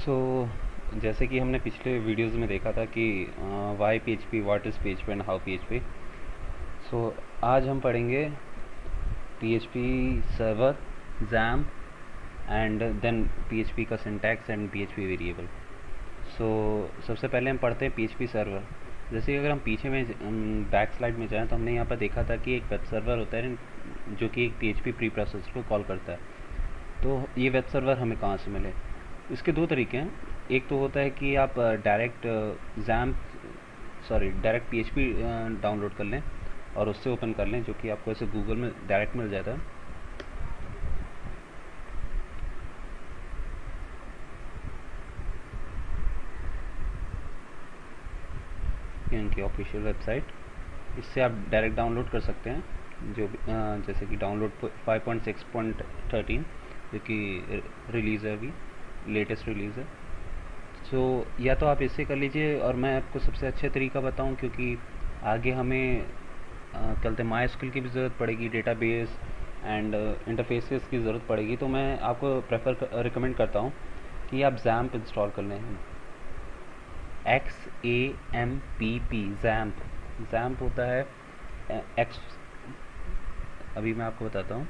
जैसे कि हमने पिछले वीडियोस में देखा था कि why P H P, what is P H P and how P H P. आज हम पढ़ेंगे P H P server, XAMPP and then P H P का syntax and P H P variable. सबसे पहले हम पढ़ते हैं पी एच पी सर्वर। जैसे कि अगर हम पीछे में बैक स्लाइड में जाएँ तो हमने यहाँ पर देखा था कि एक वेब सर्वर होता है जो कि एक P H P pre processor को कॉल करता है। तो ये वेब सर्वर हमें कहाँ से मिले? इसके दो तरीके हैं। एक तो होता है कि आप डायरेक्ट पीएचपी डाउनलोड कर लें और उससे ओपन कर लें, जो कि आपको ऐसे गूगल में डायरेक्ट मिल जाता है। ये उनकी ऑफिशियल वेबसाइट, इससे आप डायरेक्ट डाउनलोड कर सकते हैं। जैसे कि डाउनलोड 5.6.13 जो कि रिलीज़ है, अभी लेटेस्ट रिलीज़ है। या तो आप इससे कर लीजिए, और मैं आपको सबसे अच्छा तरीका बताऊं, क्योंकि आगे हमें चलते MySQL की भी ज़रूरत पड़ेगी, डेटाबेस एंड इंटरफेसेस की ज़रूरत पड़ेगी। तो मैं आपको रिकमेंड करता हूं कि आप जैम्प इंस्टॉल कर लें। XAMPP, जैम्प होता है एक्स, अभी मैं आपको बताता हूँ।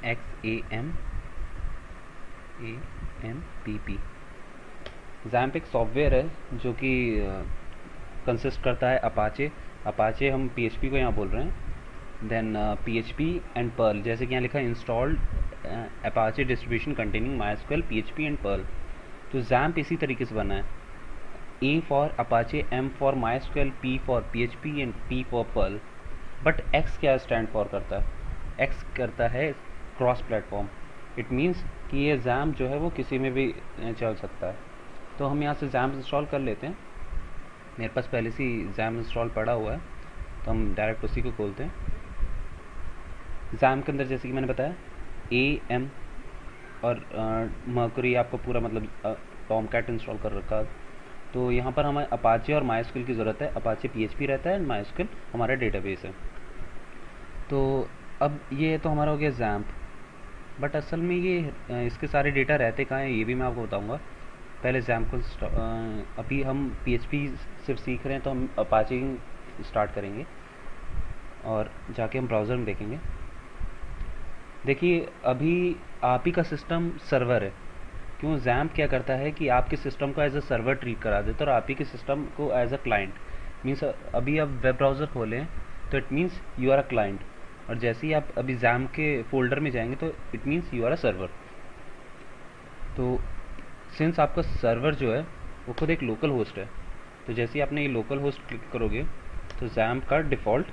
XAMPP जैम्प एक सॉफ्टवेयर है जो कि कंसिस्ट करता है अपाचे हम पीएचपी को यहाँ बोल रहे हैं। देन पीएचपी एंड पर्ल, जैसे कि यहाँ लिखा है installed Apache distribution containing MySQL PHP and Perl. तो जैम्प इसी तरीके से बना है। A for Apache, M for MySQL, P for PHP and P for Perl. But X क्या स्टैंड फॉर करता है? X करता है क्रॉस प्लेटफॉर्म। इट मीन्स कि ये जैम्प जो है वो किसी में भी चल सकता है। तो हम यहाँ से जैम्प इंस्टॉल कर लेते हैं। मेरे पास पहले से ही जैम्प इंस्टॉल पड़ा हुआ है, तो हम डायरेक्ट उसी को खोलते हैं। जैम्प के अंदर जैसे कि मैंने बताया AM और मर्करी आपको पूरा मतलब टॉमकैट इंस्टॉल कर रखा है। तो यहाँ पर हमें अपाचे और माइस्क्वेल की ज़रूरत है। अपाचे पीएचपी रहता है एंड माइस्क्वेल हमारा डेटाबेस है। तो अब ये तो हमारा हो गया जैम्प। बट असल में ये इसके सारे डेटा रहते कहाँ हैं, ये भी मैं आपको बताऊंगा। पहले जैम्प को अभी हम पीएचपी सिर्फ सीख रहे हैं, तो हम अपाचे स्टार्ट करेंगे और जाके हम ब्राउज़र में देखेंगे। देखिए, अभी आप ही का सिस्टम सर्वर है। क्यों? जैम्प क्या करता है कि आपके सिस्टम को एज अ सर्वर ट्रीट करा देता है और आप ही के सिस्टम को एज अ क्लाइंट। मीन्स अभी आप वेब ब्राउज़र खोलें तो it means you are a client, और जैसे ही आप अभी जैम्प के फोल्डर में जाएंगे तो it means you are a server. तो सिंस आपका सर्वर जो है वो खुद एक लोकल होस्ट है, तो जैसे ही आपने ये लोकल होस्ट क्लिक करोगे तो जैम्प का डिफ़ॉल्ट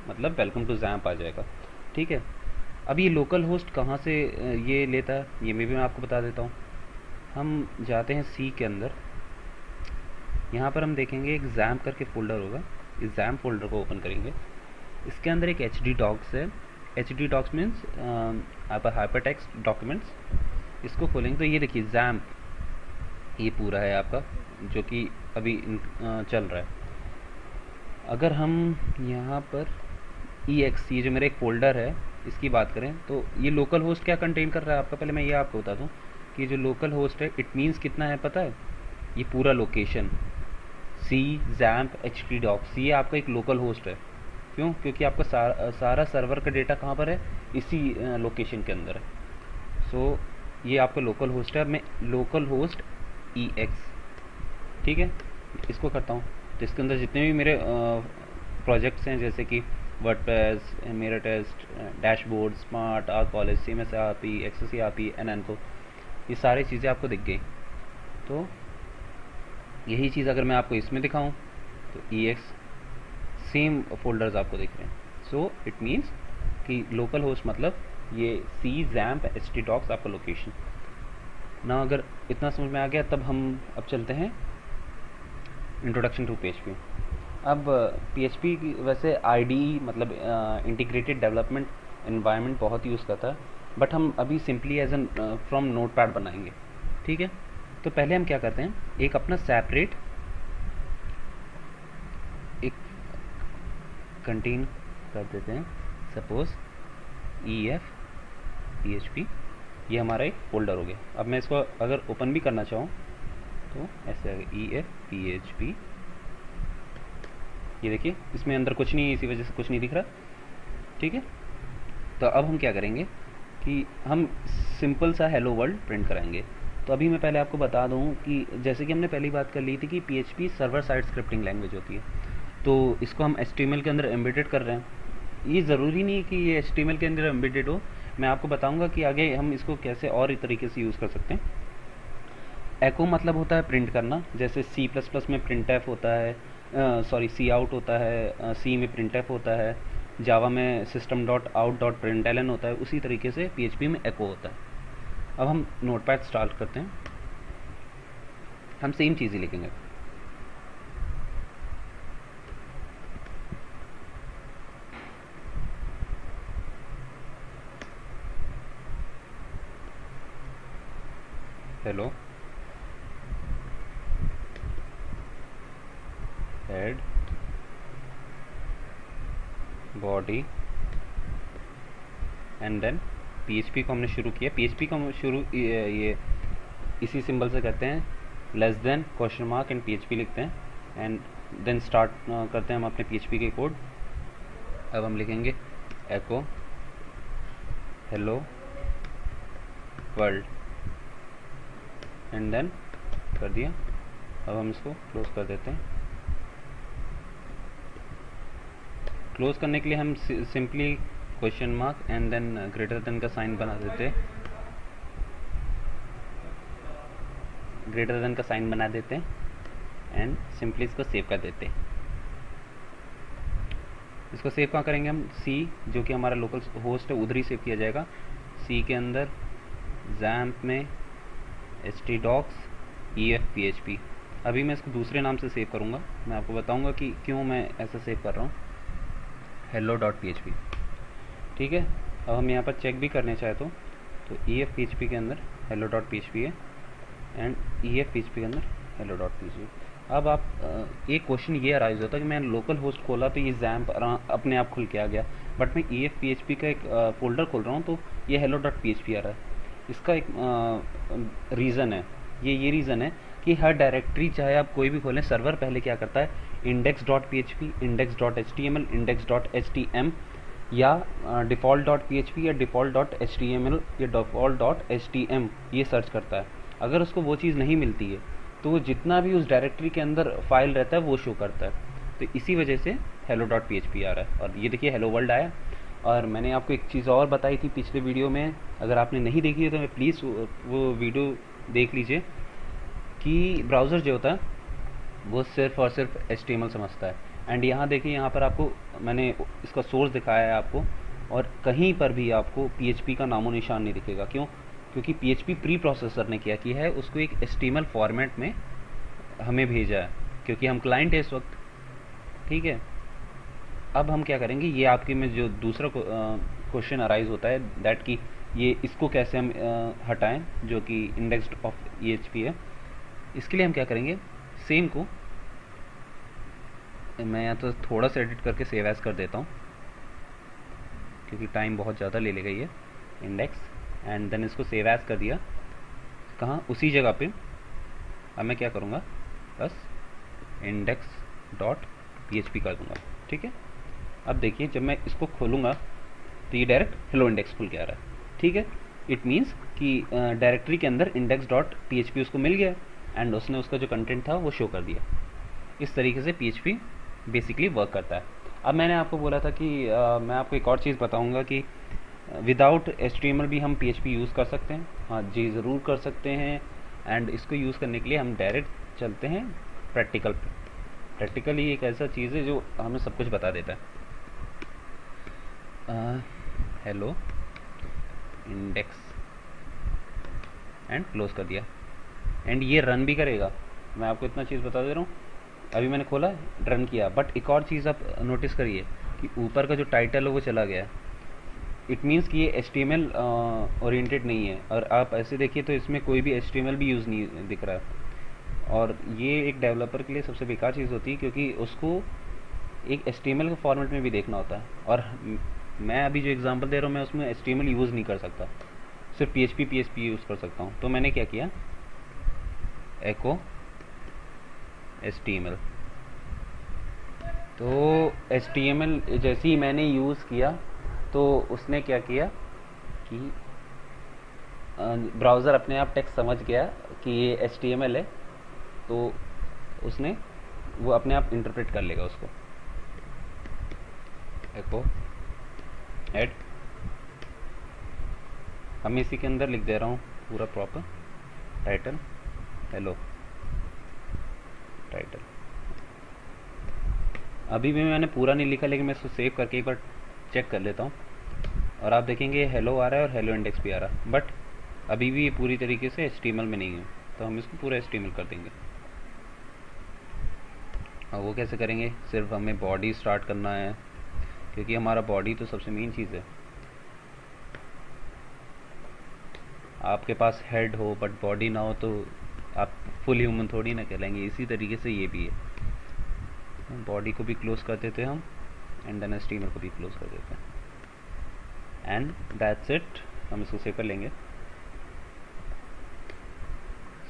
मतलब वेलकम टू जैम्प आ जाएगा। ठीक है। अब ये लोकल होस्ट कहाँ से ये लेता है, ये मैं आपको बता देता हूँ। हम जाते हैं सी के अंदर। यहाँ पर हम देखेंगे एक जैम्प करके फ़ोल्डर होगा। इस जैम्प फोल्डर को ओपन करेंगे। इसके अंदर एक HDDocs है। HDDocs मीन्स आप हाइपर टेक्स्ट डॉक्यूमेंट्स। इसको खोलेंगे तो ये देखिए जैम्प, ये पूरा है आपका जो कि अभी चल रहा है। अगर हम यहाँ पर EX, ये जो मेरा एक फ़ोल्डर है, इसकी बात करें तो ये लोकल होस्ट क्या कंटेन कर रहा है आपका, पहले मैं ये आपको बता दूँ कि जो लोकल होस्ट है इट मीन्स कितना है पता है? ये पूरा लोकेशन C जैम्प HDDocs, ये आपका एक लोकल होस्ट है। क्यों? क्योंकि आपका सारा सर्वर का डेटा कहाँ पर है? इसी लोकेशन के अंदर है। ये आपका लोकल होस्ट है। अब मैं लोकल होस्ट EX, ठीक है, इसको करता हूँ। तो इसके अंदर जितने भी मेरे प्रोजेक्ट्स हैं, जैसे कि वर्डप्रेस, मेरा टेस्ट, डैशबोर्ड, स्मार्ट, आर college, CMS RP, access RP, एनएनको, ये सारी चीज़ें आपको दिख गई। तो यही चीज़ अगर मैं आपको इसमें दिखाऊं तो EX सेम फोल्डर्स आपको दिख रहे हैं। इट मीन्स कि लोकल होस्ट मतलब ये C जैम्प HDDocs आपका लोकेशन ना। अगर इतना समझ में आ गया, तब हम अब चलते हैं इंट्रोडक्शन टू PHP। अब PHP की वैसे IDE मतलब इंटीग्रेटेड डेवलपमेंट एनवायरनमेंट बहुत यूज़ करता है, बट हम अभी simply as an from Notepad बनाएंगे। ठीक है। तो पहले हम क्या करते हैं, एक अपना सेपरेट एक कंटेन कर देते हैं। सपोज EF PHP ये हमारा एक फोल्डर हो गया। अब मैं इसको अगर ओपन भी करना चाहूँ तो ऐसे आएगा EFPHP। ये देखिए इसमें अंदर कुछ नहीं है, इसी वजह से कुछ नहीं दिख रहा। ठीक है, तो अब हम क्या करेंगे कि हम सिंपल सा हेलो वर्ल्ड प्रिंट कराएंगे। तो अभी मैं पहले आपको बता दूं कि जैसे कि हमने पहली बात कर ली थी कि PHP server side scripting language होती है, तो इसको हम HTML के अंदर एम्बेडेड कर रहे हैं। ये ज़रूरी नहीं है कि ये HTML के अंदर एम्बेडेड हो, मैं आपको बताऊंगा कि आगे हम इसको कैसे और तरीके से यूज़ कर सकते हैं। एको मतलब होता है प्रिंट करना, जैसे C++ में प्रिंट एफ होता है, सॉरी सी आउट होता है, सी में प्रिंट एफ होता है, जावा में system dot out dot print l n होता है, उसी तरीके से PHP में एको होता है। अब हम नोटपैड स्टार्ट करते हैं, हम सेम चीज़ ही लिखेंगे। Hello head body and then PHP को हमने शुरू किया। PHP को हम शुरू ये इसी सिंबल से कहते हैं, less than question mark and PHP लिखते हैं एंड देन स्टार्ट करते हैं हम अपने PHP के कोड। अब हम लिखेंगे एको हेलो वर्ल्ड एंड देन कर दिया। अब हम इसको क्लोज कर देते हैं। क्लोज करने के लिए हम simply question mark and then greater than का साइन बना देते, ग्रेटर देन का साइन बना देते हैं एंड सिंपली इसको सेव कर देते हैं। इसको सेव कहाँ करेंगे हम, सी जो कि हमारा लोकल होस्ट है उधर ही सेव किया जाएगा। सी के अंदर XAMPP में htdocs EFPHP। अभी मैं इसको दूसरे नाम से सेव करूँगा, मैं आपको बताऊँगा कि क्यों मैं ऐसा सेव कर रहा हूँ, hello.php। ठीक है, अब हम यहाँ पर चेक भी करने चाहे तो EFPHP के अंदर hello.php है एंड EFPHP के अंदर hello.php। अब आप एक क्वेश्चन ये अराइज होता है कि मैं लोकल होस्ट खोला तो ये XAMPP अपने आप खुल के आ गया, बट मैं EFPHP का एक फोल्डर खोल रहा हूँ तो ये hello.php आ रहा है। इसका एक रीज़न है, ये रीज़न है कि हर डायरेक्टरी चाहे आप कोई भी खोलें, सर्वर पहले क्या करता है, index.php, index.html, index.htm या default.php या default.html या default.htm ये सर्च करता है। अगर उसको वो चीज़ नहीं मिलती है तो वो जितना भी उस डायरेक्टरी के अंदर फाइल रहता है वो शो करता है। तो इसी वजह से hello.php आ रहा है। और ये देखिए hello world आया। और मैंने आपको एक चीज़ और बताई थी पिछले वीडियो में, अगर आपने नहीं देखी है तो मैं प्लीज़ वो वीडियो देख लीजिए कि ब्राउज़र जो होता है वो सिर्फ और सिर्फ HTML समझता है। एंड यहाँ देखिए, यहाँ पर आपको मैंने इसका सोर्स दिखाया है आपको, और कहीं पर भी आपको PHP का नामो निशान नहीं दिखेगा। क्यों? क्योंकि PHP प्री प्रोसेसर ने क्या किया है, उसको एक HTML फॉर्मेट में हमें भेजा है, क्योंकि हम क्लाइंट है इस वक्त। ठीक है, अब हम क्या करेंगे, ये आपके में जो दूसरा क्वेश्चन अराइज होता है दैट कि ये इसको कैसे हम हटाएं जो कि इंडेक्स्ड ऑफ EHP है। इसके लिए हम क्या करेंगे, सेम को मैं या तो थोड़ा सा एडिट करके सेव एज कर देता हूँ क्योंकि टाइम बहुत ज़्यादा ले लेगा ये, इंडेक्स एंड देन इसको सेव एज कर दिया, कहाँ, उसी जगह पे। अब मैं क्या करूँगा, बस index.php कर दूँगा। ठीक है, अब देखिए जब मैं इसको खोलूँगा तो ये डायरेक्ट हेलो इंडेक्स खुल के आ रहा है। ठीक है, इट मीन्स कि डायरेक्टरी के अंदर index.php उसको मिल गया एंड उसने उसका जो कंटेंट था वो शो कर दिया। इस तरीके से PHP बेसिकली वर्क करता है। अब मैंने आपको बोला था कि मैं आपको एक और चीज़ बताऊंगा कि विदाउट HTML भी हम PHP यूज़ कर सकते हैं। हाँ जी, ज़रूर कर सकते हैं। एंड इसको यूज़ करने के लिए हम डायरेक्ट चलते हैं प्रैक्टिकल पे। प्रैक्टिकल ही एक ऐसा चीज़ है जो हमें सब कुछ बता देता है। हेलो इंडेक्स एंड क्लोज कर दिया एंड ये रन भी करेगा। मैं आपको इतना चीज़ बता दे रहा हूँ, अभी मैंने खोला, रन किया, बट एक और चीज़ आप नोटिस करिए कि ऊपर का जो टाइटल है वो चला गया। इट मीन्स कि ये HTML ओरिएंटेड नहीं है। और आप ऐसे देखिए तो इसमें कोई भी HTML भी यूज़ नहीं दिख रहा है, और ये एक डेवलपर के लिए सबसे बेकार चीज़ होती है क्योंकि उसको एक HTML के फॉर्मेट में भी देखना होता है। और मैं अभी जो एग्जांपल दे रहा हूँ मैं उसमें HTML यूज़ नहीं कर सकता। सिर्फ PHP यूज़ कर सकता हूँ। तो मैंने क्या किया, एको HTML। तो HTML जैसे ही मैंने यूज़ किया तो उसने क्या किया कि ब्राउज़र अपने आप टेक्स्ट समझ गया कि ये HTML है, तो उसने वो अपने आप इंटरप्रेट कर लेगा उसको। एको ऐड, अब मैं इसी के अंदर लिख दे रहा हूँ पूरा प्रॉपर टाइटल, हेलो टाइटल। अभी भी मैंने पूरा नहीं लिखा, लेकिन मैं इसको सेव करके एक बार चेक कर लेता हूँ और आप देखेंगे हेलो आ रहा है और हेलो इंडेक्स भी आ रहा है, बट अभी भी ये पूरी तरीके से HTML में नहीं है, तो हम इसको पूरा HTML कर देंगे। और वो कैसे करेंगे, सिर्फ हमें बॉडी स्टार्ट करना है, क्योंकि हमारा बॉडी तो सबसे मेन चीज़ है। आपके पास हेड हो बट बॉडी ना हो तो आप फुल ह्यूमन थोड़ी ना कहलाएंगे। इसी तरीके से ये भी है, बॉडी को भी क्लोज कर देते हैं हम, एंड देन HTML को भी क्लोज कर देते हैं, एंड दैट्स इट। हम इसको सेव कर लेंगे।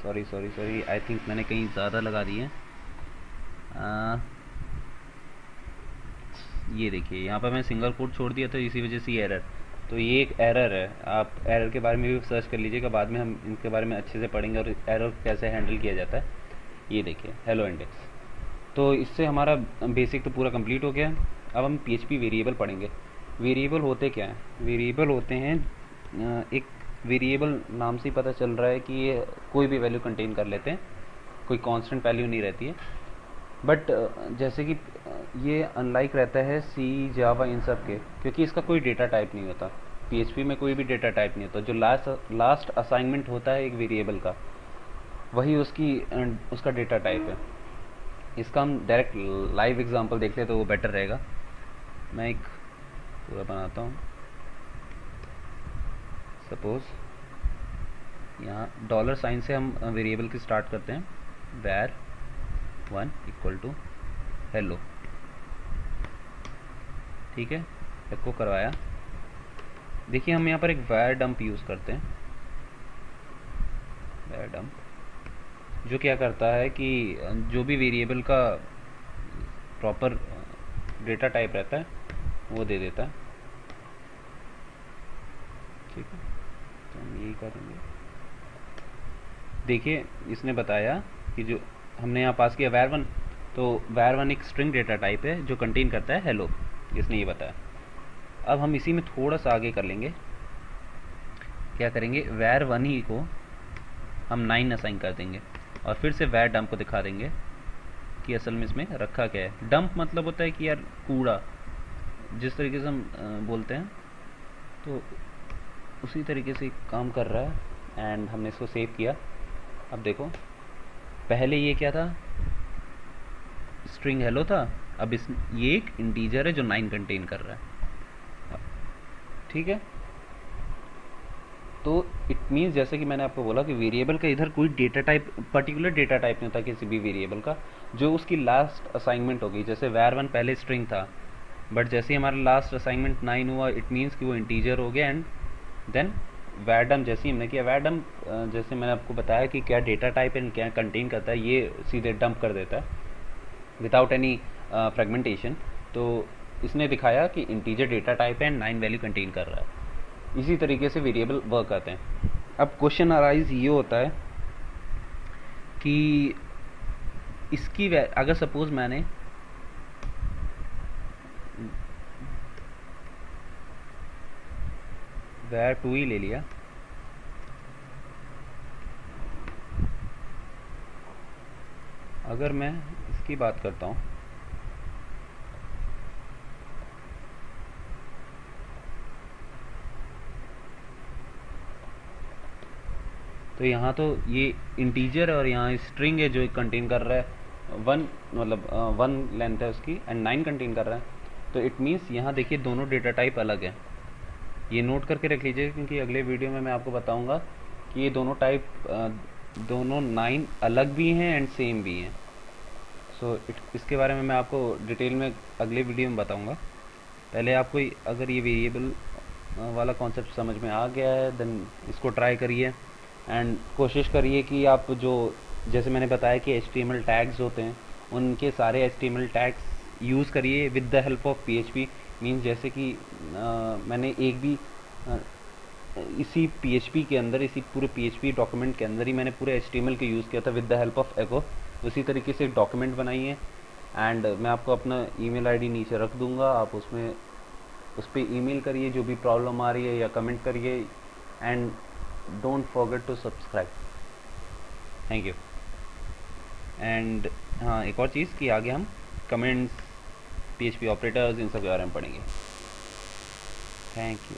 सॉरी आई थिंक मैंने कहीं ज़्यादा लगा दिए। ये देखिए यहाँ पर मैं सिंगल कोट छोड़ दिया था, इसी वजह से ये एरर। तो ये एक एरर है, आप एरर के बारे में भी सर्च कर लीजिएगा, बाद में हम इनके बारे में अच्छे से पढ़ेंगे और एरर कैसे हैंडल किया जाता है। ये देखिए हेलो इंडेक्स। तो इससे हमारा बेसिक तो पूरा कंप्लीट हो गया। अब हम PHP वेरिएबल पढ़ेंगे। वेरिएबल होते क्या हैं, वेरिएबल होते हैं एक वेरिएबल नाम से ही पता चल रहा है कि ये कोई भी वैल्यू कंटेन कर लेते हैं, कोई कांस्टेंट वैल्यू नहीं रहती है। बट जैसे कि ये अनलाइक रहता है सी जावा इन सब के, क्योंकि इसका कोई डेटा टाइप नहीं होता। PHP में कोई भी डेटा टाइप नहीं होता। जो लास्ट असाइनमेंट होता है एक वेरिएबल का, वही उसका डेटा टाइप है। इसका हम डायरेक्ट लाइव एग्जांपल देख ले तो वो बेटर रहेगा। मैं एक पूरा बनाता हूँ। सपोज यहाँ $साइन से हम वेरिएबल की स्टार्ट करते हैं, var1 इक्वल टू हेलो। ठीक है, एको करवाया। देखिए हम यहाँ पर एक var dump यूज़ करते हैं। var dump जो क्या करता है कि जो भी वेरिएबल का प्रॉपर डेटा टाइप रहता है वो दे देता है। ठीक है, तो हम यही करेंगे। देखिए इसने बताया कि जो हमने यहाँ पास किया var1, तो var1 एक स्ट्रिंग डेटा टाइप है जो कंटेन करता है हेलो, इसने ये बताया। अब हम इसी में थोड़ा सा आगे कर लेंगे। क्या करेंगे, var1 ही को हम 9 असाइन कर देंगे और फिर से var dump को दिखा देंगे कि असल में इसमें रखा क्या है। डंप मतलब होता है कि यार कूड़ा, जिस तरीके से हम बोलते हैं, तो उसी तरीके से काम कर रहा है। एंड हमने इसको सेव किया। अब देखो पहले ये क्या था, स्ट्रिंग हेलो था, अब ये एक इंटीजर है जो 9 कंटेन कर रहा है। ठीक है, तो इट मीन्स जैसे कि मैंने आपको बोला कि वेरिएबल का इधर कोई data type, particular data type नहीं होता किसी भी वेरिएबल का, जो उसकी लास्ट असाइनमेंट होगी। जैसे var1 पहले स्ट्रिंग था, बट जैसे ही हमारा लास्ट असाइनमेंट 9 हुआ, इट मीन्स कि वो इंटीजर हो गया। एंड देन var dump जैसे ही हमने किया, var dump जैसे मैंने आपको बताया कि क्या डेटा टाइप एंड क्या कंटेन करता है, ये सीधे डंप कर देता है विदाउट एनी फ्रेगमेंटेशन। तो इसने दिखाया कि इंटीजर डेटा टाइप है एंड 9 वैल्यू कंटेन कर रहा है। इसी तरीके से वेरिएबल वर्क करते हैं। अब क्वेश्चन अराइज ये होता है कि इसकी अगर सपोज मैंने var2 ही ले लिया, अगर मैं इसकी बात करता हूँ, तो यहाँ तो ये इंटीजर है और यहाँ स्ट्रिंग है जो कंटेन कर रहा है 1, मतलब 1 लेंथ है उसकी, एंड 9 कंटेन कर रहा है। तो इट मीन्स यहाँ देखिए दोनों डेटा टाइप अलग है। ये नोट करके रख लीजिए, क्योंकि अगले वीडियो में मैं आपको बताऊंगा कि ये दोनों टाइप, दोनों 9 अलग भी हैं एंड सेम भी हैं। सो इसके बारे में मैं आपको डिटेल में अगले वीडियो में बताऊंगा। पहले आपको अगर ये वेरिएबल वाला कॉन्सेप्ट समझ में आ गया है, देन इसको ट्राई करिए एंड कोशिश करिए कि आप जो, जैसे मैंने बताया कि HTML टैग्स होते हैं, उनके सारे HTML टैग्स यूज़ करिए with the help of PHP। Means जैसे कि मैंने एक भी इसी PHP के अंदर, इसी पूरे PHP डॉक्यूमेंट के अंदर ही मैंने पूरे HTML के यूज़ किया था विद द हेल्प ऑफ एको। उसी तरीके से एक डॉक्यूमेंट बनाइए एंड मैं आपको अपना ईमेल आईडी नीचे रख दूंगा, आप उसमें उस पर ईमेल करिए जो भी प्रॉब्लम आ रही है या कमेंट करिए and don't forget to subscribe. Thank you. And हाँ, एक और चीज़ कि आगे हम कमेंट्स, PHP ऑपरेटर्स, इन सब के बारे में पढ़ेंगे। Thank you.